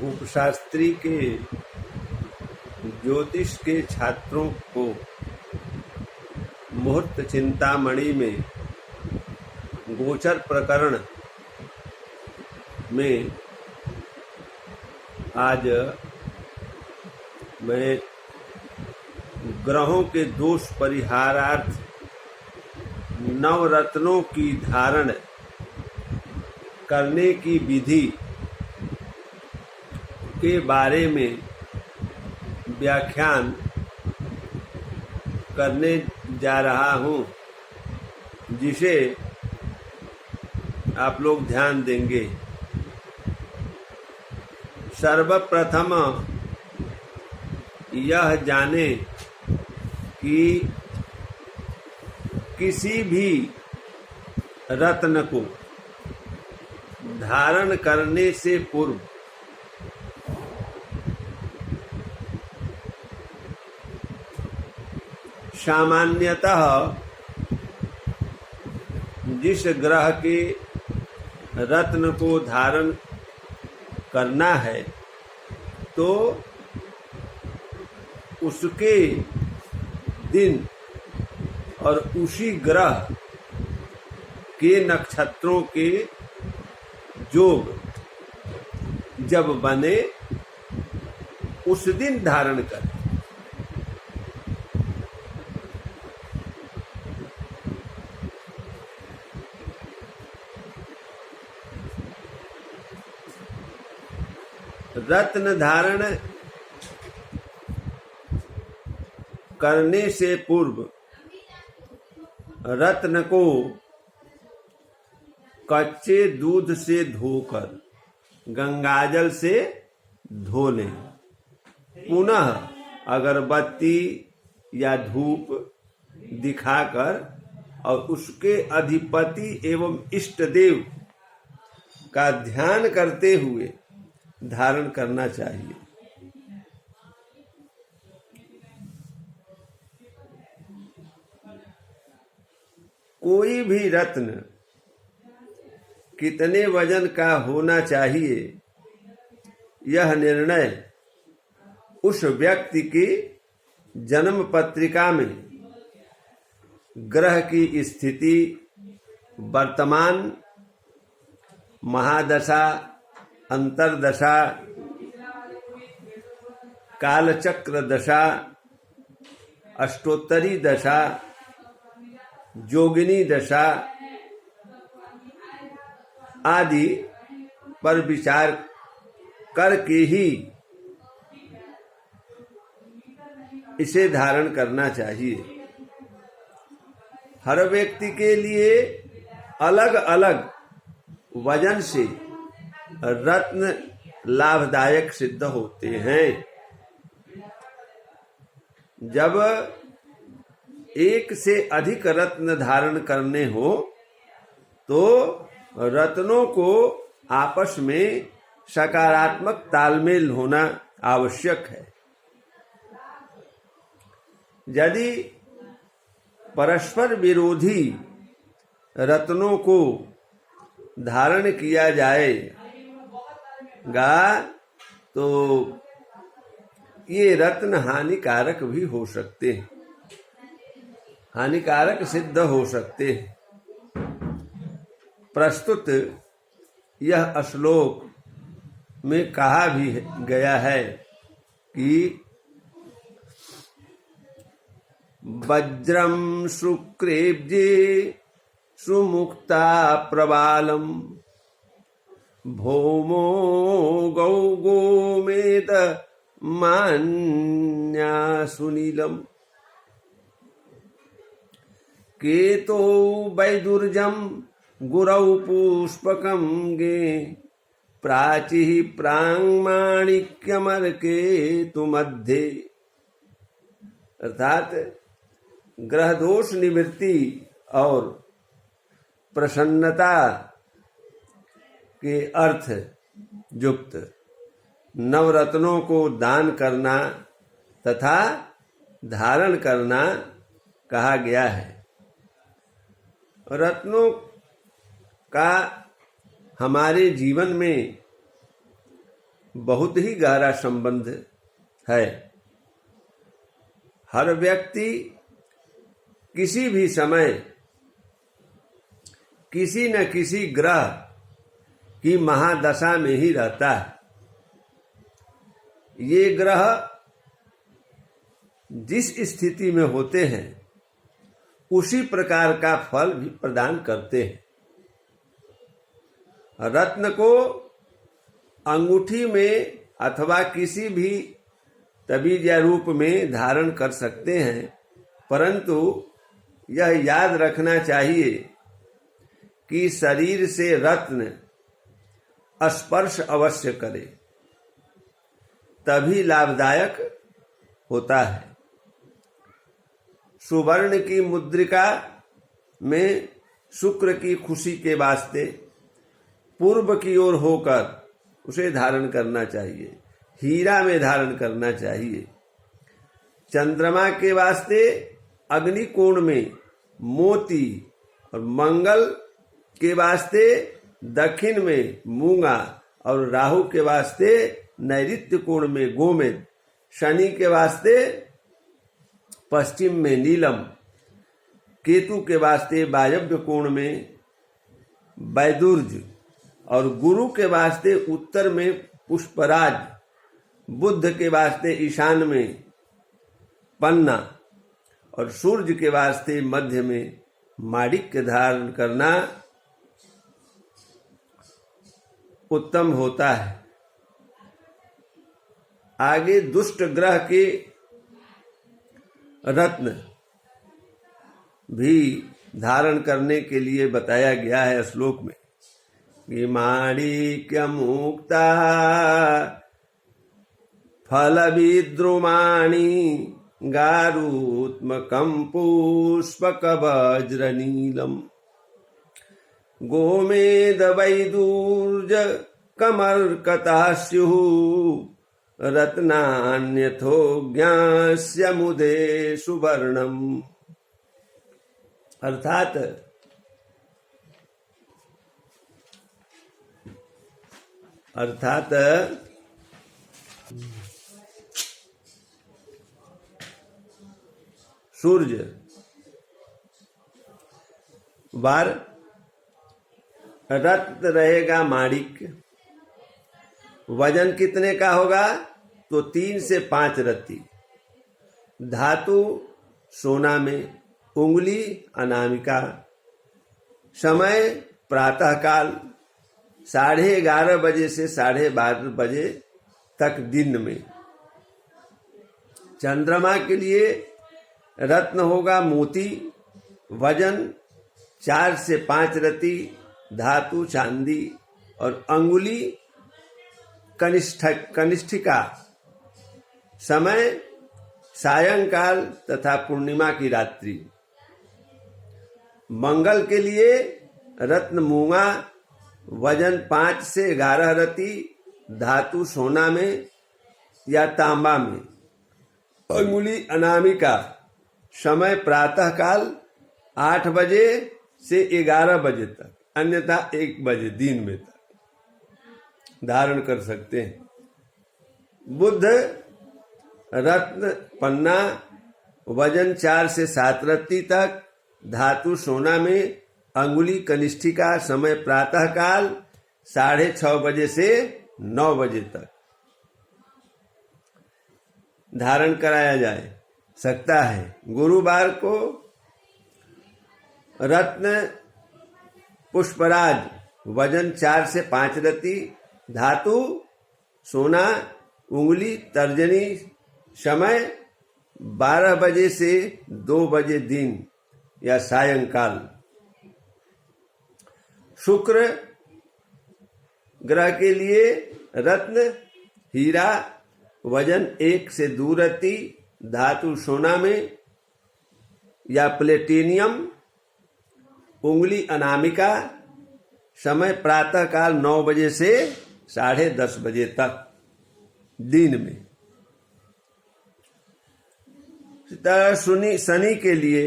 उपशास्त्री के ज्योतिष के छात्रों को मुहूर्त चिंतामणि में गोचर प्रकरण में आज मैं ग्रहों के दोष परिहारार्थ नवरत्नों की धारण करने की विधि के बारे में व्याख्यान करने जा रहा हूँ, जिसे आप लोग ध्यान देंगे। सर्वप्रथम यह जाने कि किसी भी रत्न को धारण करने से पूर्व सामान्यतः जिस ग्रह के रत्न को धारण करना है तो उसके दिन और उसी ग्रह के नक्षत्रों के योग जब बने उस दिन धारण करें। रत्न धारण करने से पूर्व रत्न को कच्चे दूध से धोकर गंगाजल से धो लें। पुनः अगरबत्ती या धूप दिखाकर और उसके अधिपति एवं इष्ट देव का ध्यान करते हुए धारण करना चाहिए। कोई भी रत्न कितने वजन का होना चाहिए, यह निर्णय उस व्यक्ति की जन्म पत्रिका में ग्रह की स्थिति, वर्तमान महादशा, अंतर्दशा, कालचक्र दशा, अष्टोत्तरी दशा, जोगिनी दशा आदि पर विचार करके ही इसे धारण करना चाहिए। हर व्यक्ति के लिए अलग अलग वजन से रत्न लाभदायक सिद्ध होते हैं। जब एक से अधिक रत्न धारण करने हो तो रत्नों को आपस में सकारात्मक तालमेल होना आवश्यक है। यदि परस्पर विरोधी रत्नों को धारण किया जाएगा तो ये रत्न हानिकारक भी हो सकते हैं, हानिकारक सिद्ध हो सकते हैं। प्रस्तुत यह श्लोक में कहा भी गया है कि वज्रम शुक्रेब्जे सुमुक्ता प्रबालम भौमो गौ गोमेद मान्या सुनीलम केतो वैदुर्जम गुरौ पुष्पकं गे प्राची प्रांगमाणिक्यमर केतु मध्य। अर्थात ग्रह दोष निवृत्ति और प्रसन्नता के अर्थ युक्त नवरत्नों को दान करना तथा धारण करना कहा गया है। रत्नों का हमारे जीवन में बहुत ही गहरा संबंध है। हर व्यक्ति किसी भी समय किसी न किसी ग्रह की महादशा में ही रहता है। ये ग्रह जिस स्थिति में होते हैं उसी प्रकार का फल भी प्रदान करते हैं। रत्न को अंगूठी में अथवा किसी भी तबीज या रूप में धारण कर सकते हैं, परंतु यह याद रखना चाहिए कि शरीर से रत्न स्पर्श अवश्य करे, तभी लाभदायक होता है। सुवर्ण की मुद्रिका में शुक्र की खुशी के वास्ते पूर्व की ओर होकर उसे धारण करना चाहिए, हीरा में धारण करना चाहिए। चंद्रमा के वास्ते अग्नि कोण में मोती और मंगल के वास्ते दक्षिण में मूंगा और राहु के वास्ते नैऋत्य कोण में गोमेद, शनि के वास्ते पश्चिम में नीलम, केतु के वास्ते वायव्य कोण में वैदुर्ज और गुरु के वास्ते उत्तर में पुष्पराज, बुध के वास्ते ईशान में पन्ना और सूर्य के वास्ते मध्य में माणिक्य धारण करना उत्तम होता है। आगे दुष्ट ग्रह के रत्न भी धारण करने के लिए बताया गया है श्लोक में कि माणिक्य मुक्ता फल विद्रुमाणि गारुत्मकं पुष्पक वज्र नीलम गोमेद वैदूर्ज कमर्कता स्युः रत्नान्यथो ज्ञास्य मुदे सुवर्णम। अर्थात सूर्य बार रत्न रहेगा माणिक्य, वजन कितने का होगा तो 3 से 5 रत्ती। धातु सोना में, उंगली अनामिका, समय प्रातःकाल 11:30 बजे से 12:30 बजे तक दिन में। चंद्रमा के लिए रत्न होगा मोती, वजन 4 से 5 रत्ती, धातु चांदी और अंगुली कनिष्ठिका, समय सायंकाल तथा पूर्णिमा की रात्रि। मंगल के लिए रत्न मूंगा, वजन 5 से 11 रत्ती, धातु सोना में या तांबा में, अंगुली अनामिका, समय प्रातःकाल 8 बजे से 11 बजे तक, अन्यथा 1 बजे दिन में तक धारण कर सकते हैं। बुध रत्न पन्ना, वजन 4 से 7 रत्ती तक, धातु सोना में, अंगुली कनिष्ठिका, समय प्रातःकाल 6:30 बजे से 9 बजे तक धारण कराया जाए सकता है। गुरुवार को रत्न पुष्पराज, वजन 4 से 5 रत्ती, धातु सोना, उंगली तर्जनी, समय 12 बजे से 2 बजे दिन या सायंकाल। शुक्र ग्रह के लिए रत्न हीरा, वजन 1 से 2 रत्ती, धातु सोना में या प्लेटिनियम, उंगली अनामिका, समय प्रातःकाल 9 बजे से 10:30 बजे तक दिन में। शनि के लिए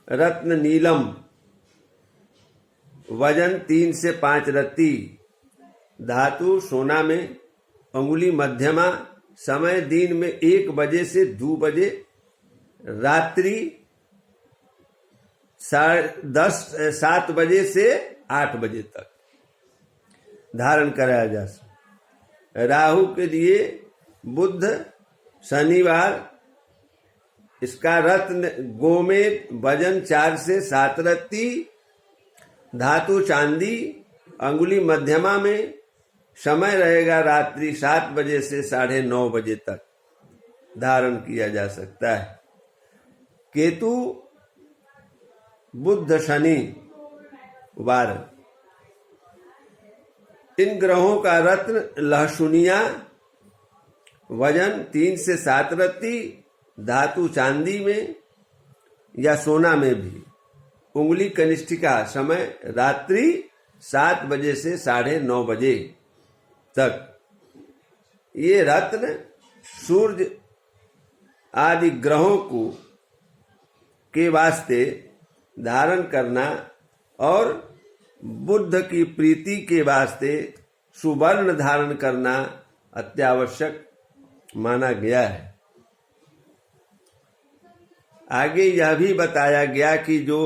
रत्न नीलम, वजन 3 से 5 रत्ती, धातु सोना में अंगुली मध्यमा, समय दिन में 1 बजे से 2 बजे, रात्रि 7 बजे से 8 बजे तक धारण कराया जा सकता। राहु के लिए बुध, शनिवार, इसका रत्न गोमेद, वजन 4 से 7 रत्ती, धातु चांदी, अंगुली मध्यमा में, समय रहेगा रात्रि 7 बजे से 9:30 बजे तक धारण किया जा सकता है। केतु, बुध, शनि, वार, इन ग्रहों का रत्न लहसुनिया, वजन 3 से 7 रत्ती, धातु चांदी में या सोना में भी, उंगली कनिष्ठिका, समय रात्रि 7 बजे से 9:30 बजे तक। ये रत्न सूर्य आदि ग्रहों को के वास्ते धारण करना और बुद्ध की प्रीति के वास्ते सुवर्ण धारण करना अत्यावश्यक माना गया है। आगे यह भी बताया गया कि जो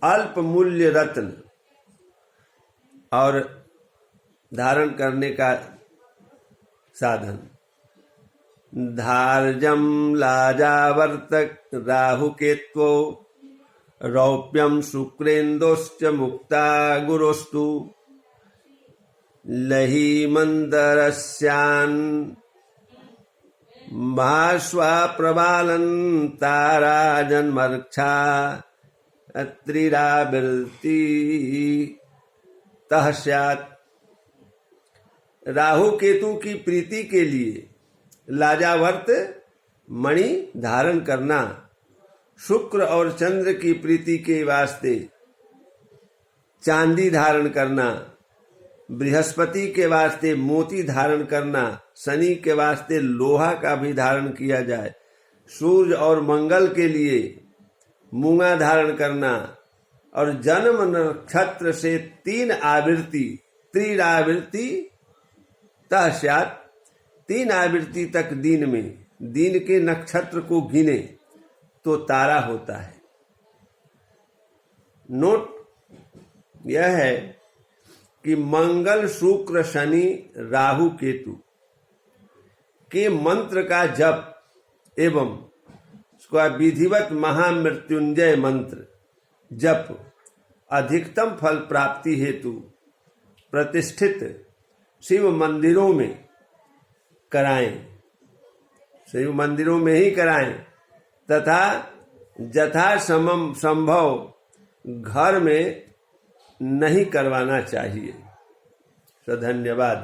अल्प मूल्य रत्न और धारण करने का साधन, धार्जम लाजावर्तक राहुकेत्वो रौप्यम शुक्रेन्दोश्च मुक्ता गुरोस्तु लही मंदरस्यान् भास्वा प्रबालन तारा जन्मर्क्षा त्रिरावृत्ति तः स्यात्। राहु केतु की प्रीति के लिए लाजावर्त मणि धारण करना, शुक्र और चंद्र की प्रीति के वास्ते चांदी धारण करना, बृहस्पति के वास्ते मोती धारण करना, शनि के वास्ते लोहा का भी धारण किया जाए, सूर्य और मंगल के लिए मूंगा धारण करना और जन्म नक्षत्र से 3 आवृत्ति त्रिरावृत्ति तः स्यात्। 3 आवृत्ति तक दिन में दिन के नक्षत्र को गिने तो तारा होता है। नोट यह है कि मंगल, शुक्र, शनि, राहु, केतु के मंत्र का जप एवं उसका विधिवत महामृत्युंजय मंत्र जप अधिकतम फल प्राप्ति हेतु प्रतिष्ठित शिव मंदिरों में कराएं, शिव मंदिरों में ही कराएं तथा यथा संभव घर में नहीं करवाना चाहिए। तो धन्यवाद।